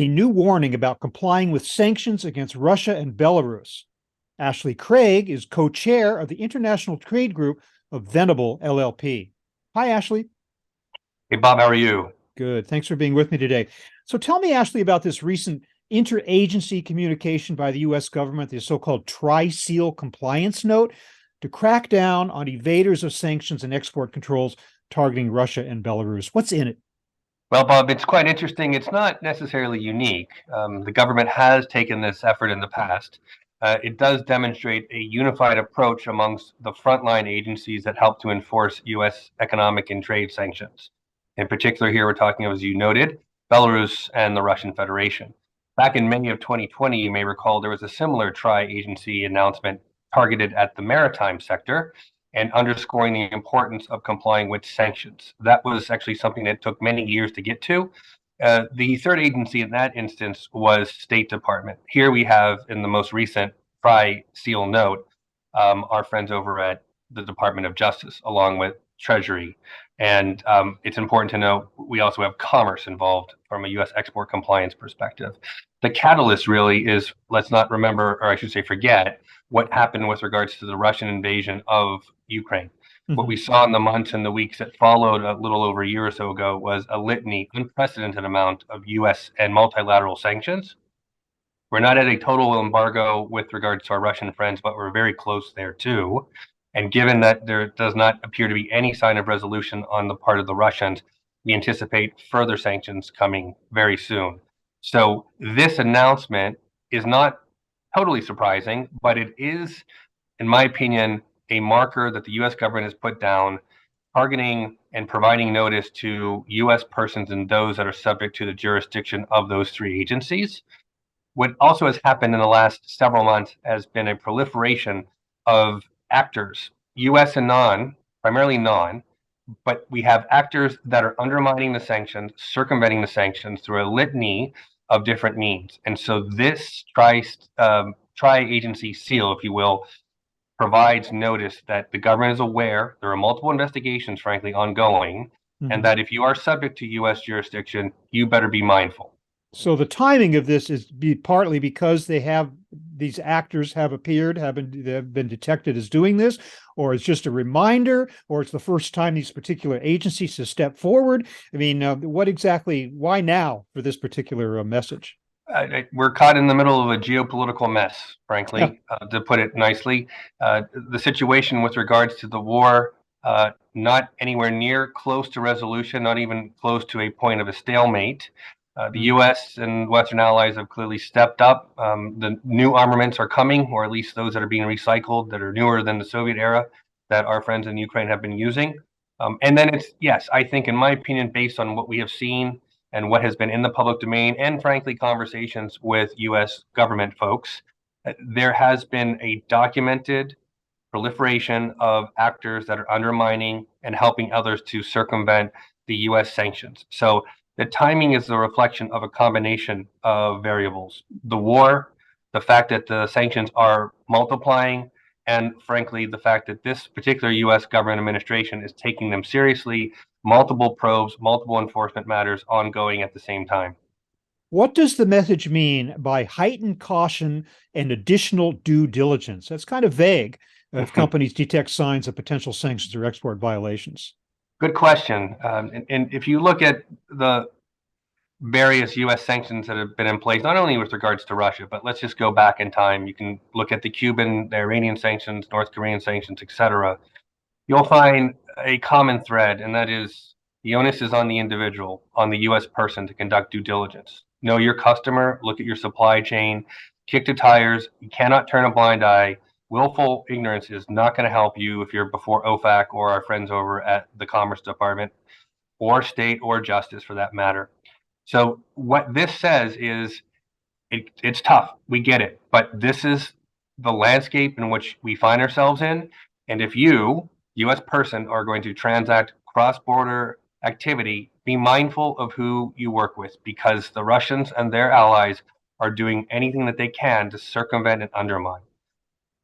a new warning about complying with sanctions against Russia and Belarus. Ashley Craig is co-chair of the International Trade Group of Venable LLP. Hi, Ashley. Hey, Bob, how are you? Good. Thanks for being with me today. So tell me, Ashley, about this recent interagency communication by the U.S. government, the so-called Tri-Seal Compliance Note, to crack down on evaders of sanctions and export controls targeting Russia and Belarus. What's in it? Well, Bob, it's quite interesting. It's not necessarily unique. The government has taken this effort in the past. It does demonstrate a unified approach amongst the frontline agencies that help to enforce U.S. economic and trade sanctions. In particular, here we're talking, as you noted, Belarus and the Russian Federation. Back in May of 2020, you may recall there was a similar tri-agency announcement targeted at the maritime sector and underscoring the importance of complying with sanctions. That was actually something that took many years to get to. The third agency in that instance was State Department. Here we have, in the most recent Tri-Seal note, our friends over at the Department of Justice, along with Treasury. And it's important to note we also have Commerce involved from a U.S. export compliance perspective. The catalyst really is, let's not remember, or I should say forget, what happened with regards to the Russian invasion of Ukraine. What we saw in the months and the weeks that followed a little over a year or so ago was a litany, unprecedented amount of U.S. and multilateral sanctions. We're not at a total embargo with regards to our Russian friends, but we're very close there too. And given that there does not appear to be any sign of resolution on the part of the Russians, we anticipate further sanctions coming very soon. So this announcement is not totally surprising, but it is, in my opinion, a marker that the U.S. government has put down, targeting and providing notice to U.S. persons and those that are subject to the jurisdiction of those three agencies. What also has happened in the last several months has been a proliferation of actors, U.S. and non, primarily non, but we have actors that are undermining the sanctions, circumventing the sanctions through a litany of different means. And so this tri-agency seal, if you will, provides notice that the government is aware there are multiple investigations, frankly, ongoing, and that if you are subject to U.S. jurisdiction, you better be mindful. So the timing of this is partly because these actors have appeared, have been detected as doing this, or it's just a reminder, or it's the first time these particular agencies have stepped forward. I mean, why now for this particular message? We're caught in the middle of a geopolitical mess, frankly, to put it nicely. The situation with regards to the war, not anywhere near close to resolution, not even close to a point of a stalemate. The U.S. and Western allies have clearly stepped up. The new armaments are coming, or at least those that are being recycled, that are newer than the Soviet era, that our friends in Ukraine have been using. And then yes, I think, in my opinion, based on what we have seen and what has been in the public domain, and frankly, conversations with U.S. government folks, there has been a documented proliferation of actors that are undermining and helping others to circumvent the U.S. sanctions. So the timing is the reflection of a combination of variables. The war, the fact that the sanctions are multiplying, and frankly, the fact that this particular U.S. government administration is taking them seriously, multiple probes, multiple enforcement matters ongoing at the same time. What does the message mean by heightened caution and additional due diligence? That's kind of vague if companies detect signs of potential sanctions or export violations. Good question. And if you look at the various U.S. sanctions that have been in place, not only with regards to Russia, but let's just go back in time. You can look at the Cuban, the Iranian sanctions, North Korean sanctions, etc. You'll find a common thread, and that is the onus is on the individual, on the U.S. person to conduct due diligence. Know your customer, look at your supply chain, kick the tires. You cannot turn a blind eye. Willful ignorance is not going to help you if you're before OFAC or our friends over at the Commerce Department or state or justice for that matter. So what this says is it's tough. We get it. But this is the landscape in which we find ourselves in. And if you, U.S. person, are going to transact cross-border activity, be mindful of who you work with, because the Russians and their allies are doing anything that they can to circumvent and undermine.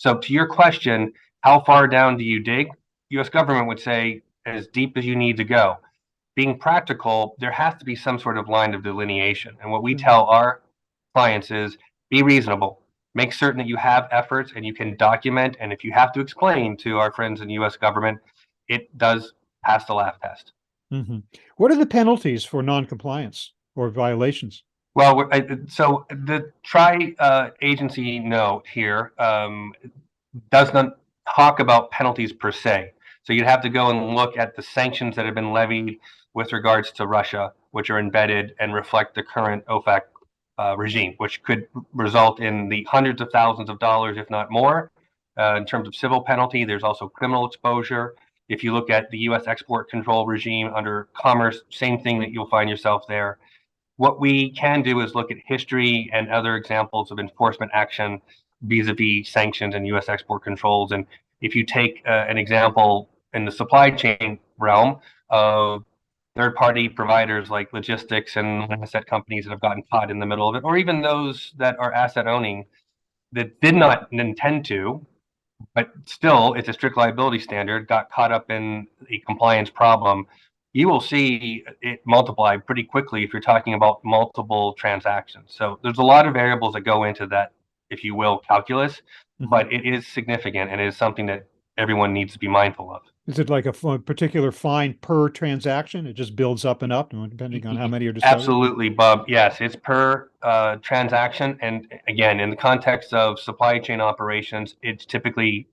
So to your question, how far down do you dig? U.S. government would say as deep as you need to go. being practical, there has to be some sort of line of delineation. And what we tell our clients is be reasonable. Make certain that you have efforts and you can document. And if you have to explain to our friends in the US government, it does pass the laugh test. Mm-hmm. What are the penalties for non-compliance or violations? Well, so the tri-agency note here does not talk about penalties per se. So you'd have to go and look at the sanctions that have been levied with regards to Russia, which are embedded and reflect the current OFAC regime, which could result in the hundreds of thousands of dollars, if not more, in terms of civil penalty. There's also criminal exposure. If you look at the U.S. export control regime under commerce, same thing that you'll find yourself there. What we can do is look at history and other examples of enforcement action vis-a-vis sanctions and U.S. export controls. And if you take an example in the supply chain realm of third-party providers like logistics and asset companies that have gotten caught in the middle of it, or even those that are asset owning that did not intend to, but still it's a strict liability standard, got caught up in a compliance problem, you will see it multiply pretty quickly if you're talking about multiple transactions. So there's a lot of variables that go into that, if you will, calculus, but it is significant and it is something that everyone needs to be mindful of. Is it like a particular fine per transaction? It just builds up and up depending on how many are discovered? Absolutely, Bob. Yes, it's per transaction. And again, in the context of supply chain operations, it's typically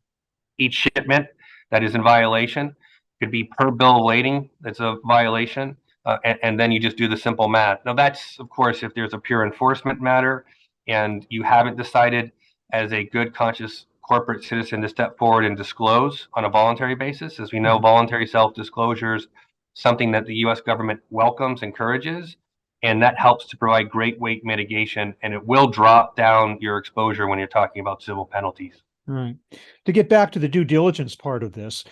each shipment that is in violation could be per bill of lading that's a violation, and then you just do the simple math. Now that's, of course, if there's a pure enforcement matter and you haven't decided as a good conscious corporate citizen to step forward and disclose on a voluntary basis. As we know, voluntary self-disclosure is something that the U.S. government welcomes, encourages, and that helps to provide great weight mitigation, and it will drop down your exposure when you're talking about civil penalties. Right. To get back to the due diligence part of this,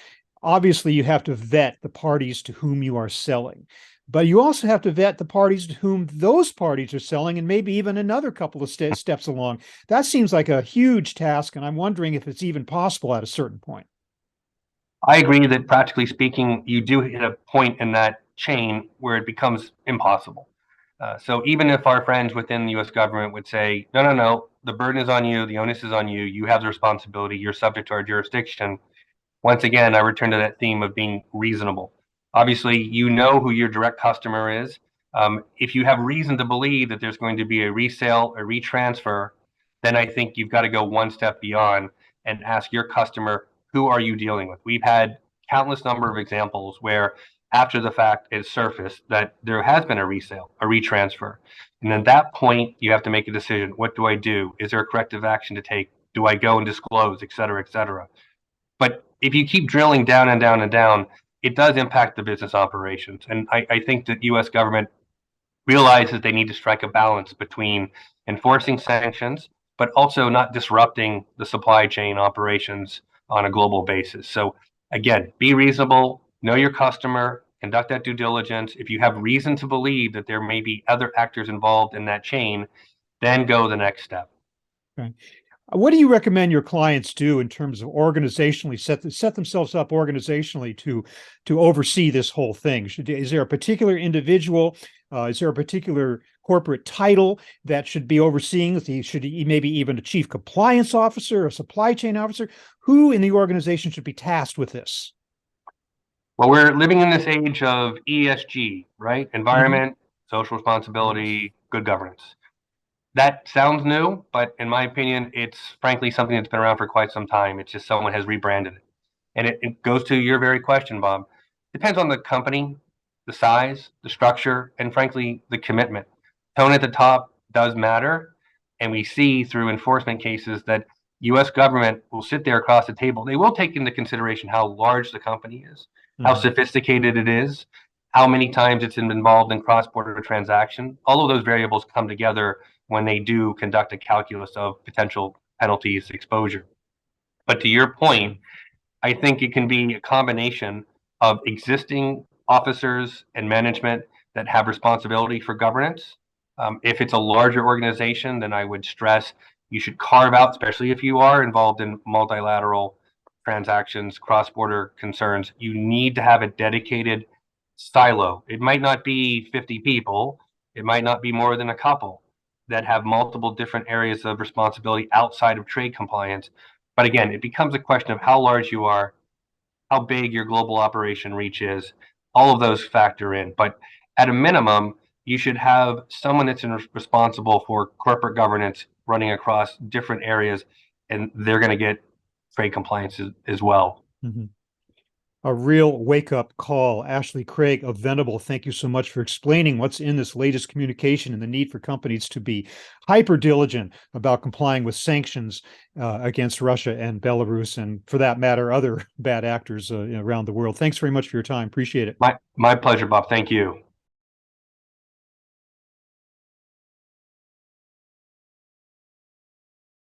obviously you have to vet the parties to whom you are selling, but you also have to vet the parties to whom those parties are selling, and maybe even another couple of steps along. That seems like a huge task, and I'm wondering if it's even possible at a certain point. I agree that practically speaking, you do hit a point in that chain where it becomes impossible. So even if our friends within the U.S. government would say, no, no, no, the burden is on you, the onus is on you, you have the responsibility, you're subject to our jurisdiction. Once again, I return to that theme of being reasonable. Obviously, you know who your direct customer is. If you have reason to believe that there's going to be a resale or retransfer, then I think you've got to go one step beyond and ask your customer, who are you dealing with? We've had countless number of examples where after the fact it's surfaced that there has been a resale, a retransfer. And at that point, you have to make a decision. What do I do? Is there a corrective action to take? Do I go and disclose, et cetera, et cetera? But if you keep drilling down and down and down, it does impact the business operations. And I think that U.S. government realizes they need to strike a balance between enforcing sanctions, but also not disrupting the supply chain operations on a global basis. So again, be reasonable, know your customer, conduct that due diligence. If you have reason to believe that there may be other actors involved in that chain, then go the next step. Okay. What do you recommend your clients do in terms of organizationally set themselves up organizationally to oversee this whole thing? Is there a particular individual? Is there a particular corporate title that should be overseeing? Should he maybe even a chief compliance officer, a supply chain officer? Who in the organization should be tasked with this? Well, we're living in this age of ESG, right? Environment, social responsibility, good governance. That sounds new, but in my opinion, it's frankly something that's been around for quite some time. It's just someone has rebranded it. And it goes to your very question, Bob. Depends on the company, the size, the structure, and frankly, the commitment. Tone at the top does matter. And we see through enforcement cases that US government will sit there across the table. They will take into consideration how large the company is, how sophisticated it is, how many times it's been involved in cross-border transaction. All of those variables come together when they do conduct a calculus of potential penalties exposure. But to your point, I think it can be a combination of existing officers and management that have responsibility for governance. If it's a larger organization, then I would stress you should carve out, especially if you are involved in multilateral transactions, cross-border concerns, you need to have a dedicated silo. It might not be 50 people, it might not be more than a couple that have multiple different areas of responsibility outside of trade compliance. But again, it becomes a question of how large you are, how big your global operation reach is. All of those factor in. But at a minimum, you should have someone that's responsible for corporate governance running across different areas, and they're going to get trade compliance as well. Mhm. A real wake-up call. Ashley Craig of Venable, thank you so much for explaining what's in this latest communication and the need for companies to be hyper diligent about complying with sanctions against Russia and Belarus, and for that matter, other bad actors around the world. Thanks very much for your time. Appreciate it. My pleasure, Bob. Thank you.